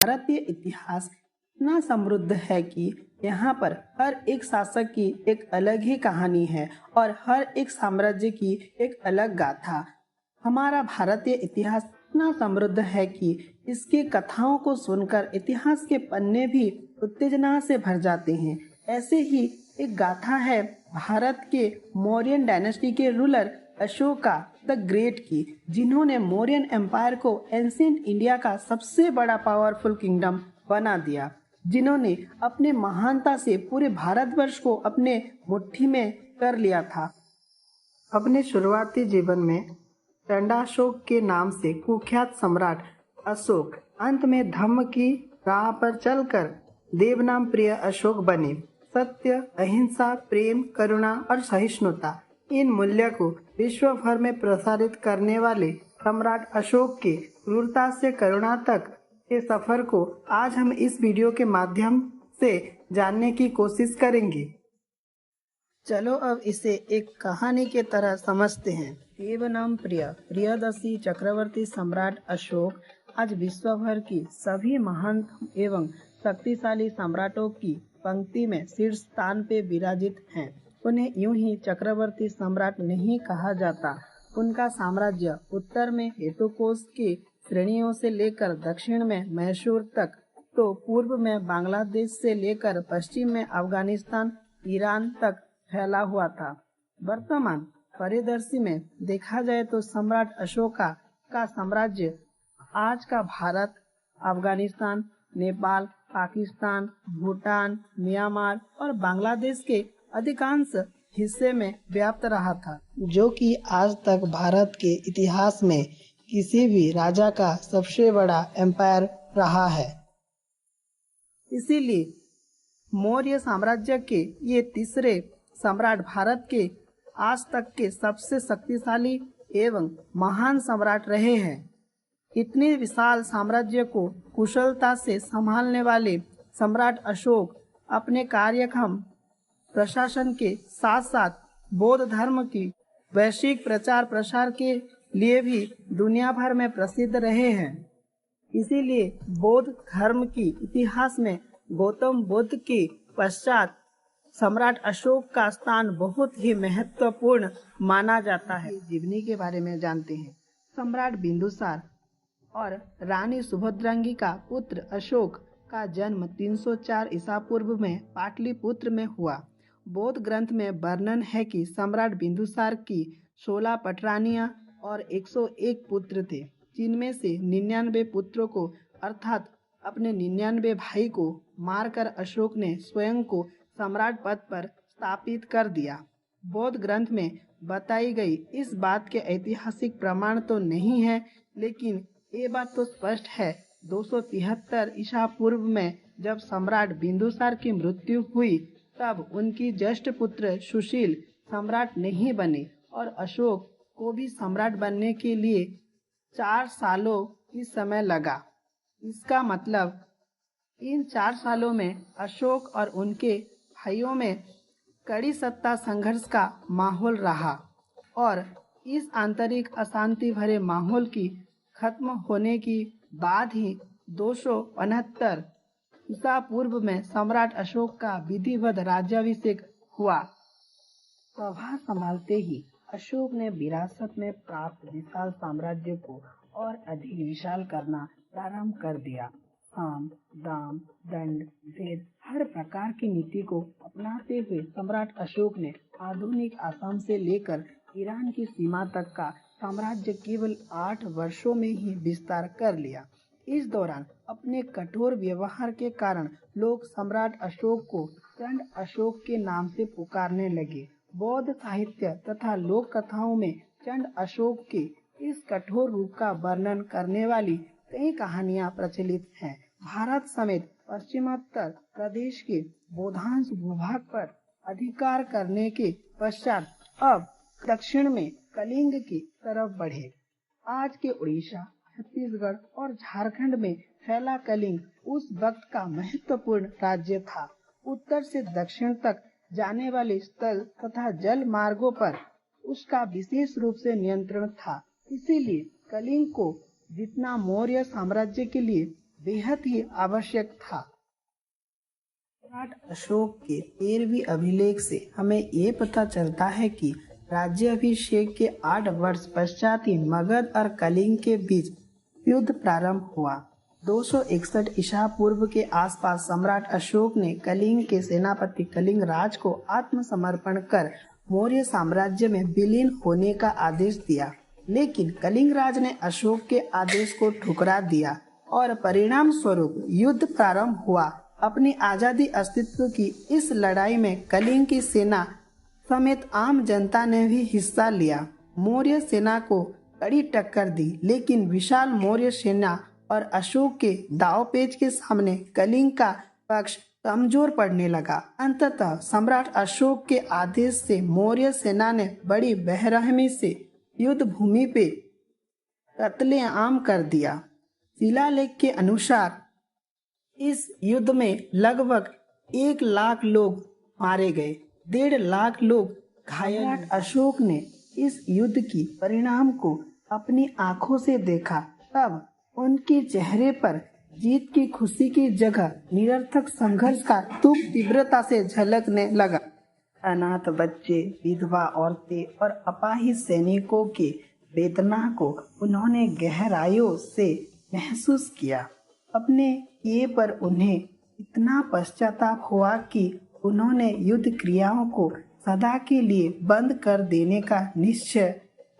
भारतीय इतिहास इतना समृद्ध है कि यहाँ पर हर एक शासक की एक अलग ही कहानी है और हर एक साम्राज्य की एक अलग गाथा। हमारा भारतीय इतिहास इतना समृद्ध है कि इसकी कथाओं को सुनकर इतिहास के पन्ने भी उत्तेजना से भर जाते हैं। ऐसे ही एक गाथा है भारत के मौर्यन डायनेस्टी के रूलर अशोका द ग्रेट की, जिन्होंने मौर्यन एम्पायर को एंशिएंट इंडिया का सबसे बड़ा पावरफुल किंगडम बना दिया, जिन्होंने अपने महानता से पूरे भारतवर्ष को अपने मुट्ठी में कर लिया था। अपने शुरुआती जीवन में चंडाशोक के नाम से कुख्यात सम्राट अशोक अंत में धम्म की राह पर चलकर देवनाम प्रिय अशोक बने। सत्य, अहिंसा, प्रेम, करुणा और सहिष्णुता, इन मूल्य को विश्व भर में प्रसारित करने वाले सम्राट अशोक के क्रूरता से करुणा तक के सफर को आज हम इस वीडियो के माध्यम से जानने की कोशिश करेंगे। चलो अब इसे एक कहानी के तरह समझते हैं। देवनाम प्रिय प्रियदर्शी चक्रवर्ती सम्राट अशोक आज विश्व भर की सभी महान एवं शक्तिशाली सम्राटों की पंक्ति में शीर्ष स्थान पे विराजित हैं। उन्हें यूं ही चक्रवर्ती सम्राट नहीं कहा जाता। उनका साम्राज्य उत्तर में हेटुकोश की श्रेणियों से लेकर दक्षिण में मैसूर तक, तो पूर्व में बांग्लादेश से लेकर पश्चिम में अफगानिस्तान, ईरान तक फैला हुआ था। वर्तमान परिदृश्य में देखा जाए तो सम्राट अशोका का साम्राज्य आज का भारत, अफगानिस्तान, नेपाल, पाकिस्तान, भूटान, म्यांमार और बांग्लादेश के अधिकांश हिस्से में व्याप्त रहा था, जो कि आज तक भारत के इतिहास में किसी भी राजा का सबसे बड़ा एम्पायर रहा है। इसीलिए मौर्य साम्राज्य के ये तीसरे सम्राट भारत के आज तक के सबसे शक्तिशाली एवं महान सम्राट रहे हैं। इतने विशाल साम्राज्य को कुशलता से संभालने वाले सम्राट अशोक अपने कार्यक्षम प्रशासन के साथ साथ बौद्ध धर्म की वैश्विक प्रचार प्रसार के लिए भी दुनिया भर में प्रसिद्ध रहे हैं। इसीलिए बौद्ध धर्म की इतिहास में गौतम बुद्ध के पश्चात सम्राट अशोक का स्थान बहुत ही महत्वपूर्ण माना जाता है। जीवनी के बारे में जानते हैं। सम्राट बिंदुसार और रानी सुभद्रांगी का पुत्र अशोक का जन्म 304 ईसा पूर्व में पाटलिपुत्र में हुआ। बौद्ध ग्रंथ में वर्णन है कि सम्राट बिंदुसार की 16 पटरानियां और 101 पुत्र थे, जिनमें से 99 पुत्रों को अर्थात अपने 99 भाई को मारकर अशोक ने स्वयं को सम्राट पद पर स्थापित कर दिया। बौद्ध ग्रंथ में बताई गई इस बात के ऐतिहासिक प्रमाण तो नहीं है, लेकिन ये बात तो स्पष्ट है 273 ईसा पूर्व में जब सम्राट बिंदुसार की मृत्यु हुई, तब उनकी ज्येष्ठ पुत्र सुशील सम्राट नहीं बने और अशोक को भी सम्राट बनने के लिए 4 सालों की समय लगा। इसका मतलब इन 4 सालों में अशोक और उनके भाइयों में कड़ी सत्ता संघर्ष का माहौल रहा और इस आंतरिक अशांति भरे माहौल की खत्म होने की बाद ही 269 ईसा पूर्व में सम्राट अशोक का विधिवत राज्याभिषेक हुआ। प्रभाव संभालते ही अशोक ने विरासत में प्राप्त विशाल साम्राज्य को और अधिक विशाल करना प्रारंभ कर दिया। साम, दाम, दंड, भेद, हर प्रकार की नीति को अपनाते हुए सम्राट अशोक ने आधुनिक असम से लेकर ईरान की सीमा तक का साम्राज्य केवल 8 वर्षों में ही विस्तार कर लिया। इस दौरान अपने कठोर व्यवहार के कारण लोग सम्राट अशोक को चंड अशोक के नाम से पुकारने लगे। बौद्ध साहित्य तथा लोक कथाओं में चंड अशोक के इस कठोर रूप का वर्णन करने वाली कई कहानियां प्रचलित हैं। भारत समेत पश्चिमोत्तर प्रदेश के बौद्धांश भूभाग पर अधिकार करने के पश्चात अब दक्षिण में कलिंग की तरफ बढ़े। आज के उड़ीसा, छत्तीसगढ़ और झारखंड में फैला कलिंग उस वक्त का महत्वपूर्ण राज्य था। उत्तर से दक्षिण तक जाने वाले स्थल तथा जल मार्गों पर उसका विशेष रूप से नियंत्रण था। इसीलिए कलिंग को जितना मौर्य साम्राज्य के लिए बेहद ही आवश्यक था। सम्राट अशोक के 13वीं अभिलेख से हमें ये पता चलता है कि राज्याभिषेक के 8 वर्ष पश्चात ही मगध और कलिंग के बीच युद्ध प्रारंभ हुआ। 261 ईसा पूर्व के आसपास सम्राट अशोक ने कलिंग के सेनापति कलिंग राज को आत्मसमर्पण कर मौर्य साम्राज्य में विलीन होने का आदेश दिया, लेकिन कलिंग राज ने अशोक के आदेश को ठुकरा दिया और परिणाम स्वरूप युद्ध प्रारंभ हुआ। अपनी आजादी अस्तित्व की इस लड़ाई में कलिंग की सेना समेत आम जनता ने भी हिस्सा लिया। मौर्य सेना को कड़ी टक्कर दी, लेकिन विशाल मौर्य सेना और अशोक के दांवपेच के सामने कलिंग का पक्ष कमजोर पड़ने लगा। अंततः सम्राट अशोक के आदेश से मौर्य सेना ने बड़ी बेरहमी से युद्ध भूमि पे कत्लेआम कर दिया। शिलालेख के अनुसार इस युद्ध में लगभग 1 लाख लोग मारे गए, 1.5 लाख लोग घायल। अशोक ने इस युद्ध की परिणाम को अपनी आंखों से देखा, तब उनके चेहरे पर जीत की खुशी की जगह निरर्थक संघर्ष का दुख तीव्रता से झलकने लगा। अनाथ बच्चे, विधवा औरतें और अपाहिज सैनिकों के वेदना को उन्होंने गहराइयों से महसूस किया। अपने किए पर उन्हें इतना पश्चाताप हुआ कि उन्होंने युद्ध क्रियाओं को सदा के लिए बंद कर देने का निश्चय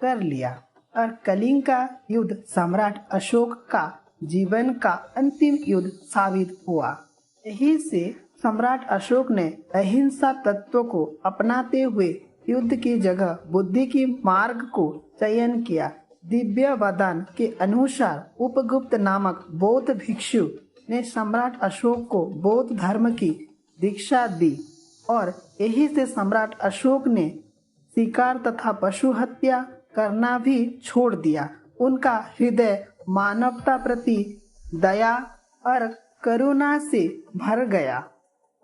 कर लिया और कलिंग का युद्ध सम्राट अशोक का जीवन का अंतिम युद्ध साबित हुआ। यही से सम्राट अशोक ने अहिंसा तत्व को अपनाते हुए युद्ध की जगह बुद्धि की मार्ग को चयन किया। दिव्य वदान के अनुसार उपगुप्त नामक बौद्ध भिक्षु ने सम्राट अशोक को बौद्ध धर्म की दीक्षा दी और यही से सम्राट अशोक ने शिकार तथा पशु हत्या करना भी छोड़ दिया। उनका हृदय मानवता प्रति दया और करुणा से भर गया।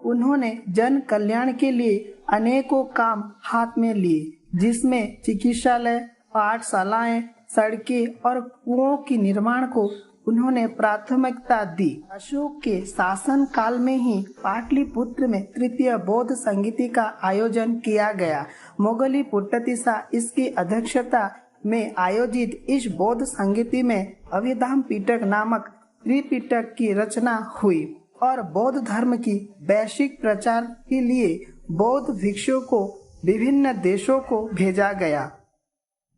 उन्होंने जन कल्याण के लिए अनेकों काम हाथ में लिए, जिसमें चिकित्सालय, पाठशालाएं, सड़कें और कुओं के निर्माण को उन्होंने प्राथमिकता दी। अशोक के शासन काल में ही पाटलिपुत्र में तृतीय बौद्ध संगीति का आयोजन किया गया। मोगली पुट्टतिसा इसकी अध्यक्षता में आयोजित इस बौद्ध संगीति में अभिधाम पिटक नामक त्रिपिटक की रचना हुई और बौद्ध धर्म की वैश्विक प्रचार के लिए बौद्ध भिक्षुओं को विभिन्न देशों को भेजा गया,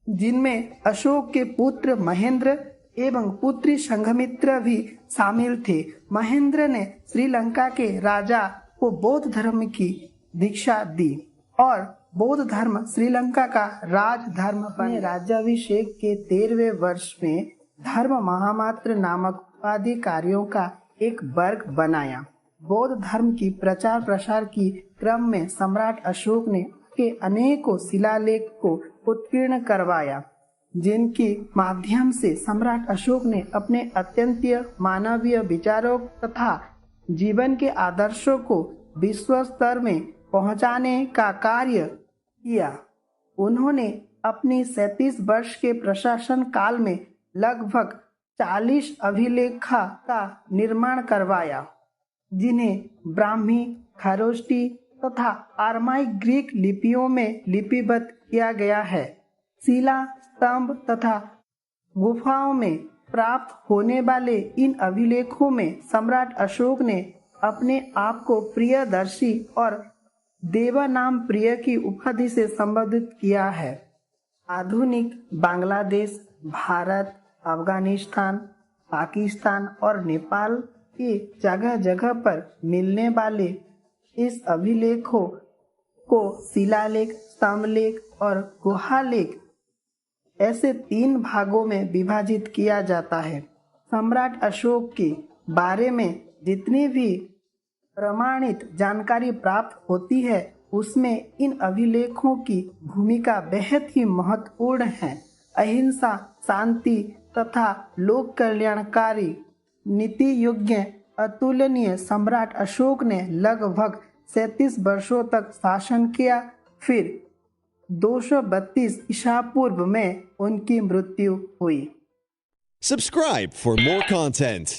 जिनमें अशोक के पुत्र महेंद्र एवं पुत्री संघमित्रा भी शामिल थे। महेंद्र ने श्रीलंका के राजा को बौद्ध धर्म की दीक्षा दी और बौद्ध धर्म श्रीलंका का राज धर्म बने। राज्याभिषेक के 13वें वर्ष में धर्म महामात्र नामक उपाधिकारियों का एक वर्ग बनाया। बौद्ध धर्म की प्रचार प्रसार की क्रम में सम्राट अशोक ने के अनेकों शिलालेख को उत्कीर्ण करवाया, जिनके माध्यम से सम्राट अशोक ने अपने अत्यंतीय मानवीय विचारों तथा जीवन के आदर्शों को विश्व स्तर में पहुंचाने का कार्य किया। उन्होंने अपनी 37 वर्ष के प्रशासन काल में लगभग 40 अभिलेखा का निर्माण करवाया, जिन्हें ब्राह्मी, खरोष्टी तथा आरमाइक ग्रीक लिपियों में लिपिबद्ध किया गया है। शिला स्तंभ तथा गुफाओं में प्राप्त होने वाले इन अभिलेखों में सम्राट अशोक ने अपने आप को प्रियदर्शी और देवानाम प्रिय की उपाधि से संबोधित किया है। आधुनिक बांग्लादेश, भारत, अफगानिस्तान, पाकिस्तान और नेपाल की जगह जगह पर मिलने वाले इस अभिलेखों को शिलालेख, स्तंभलेख और गुहालेख ऐसे 3 भागों में विभाजित किया जाता है। सम्राट अशोक के बारे में जितनी भी प्रमाणित जानकारी प्राप्त होती है, उसमें इन अभिलेखों की भूमिका बेहद ही महत्वपूर्ण है। अहिंसा, शांति तथा लोक कल्याणकारी नीति योग्य अतुलनीय सम्राट अशोक ने लगभग 37 वर्षों तक शासन किया। फिर 232 ईसा पूर्व में उनकी मृत्यु हुई। Subscribe for more content.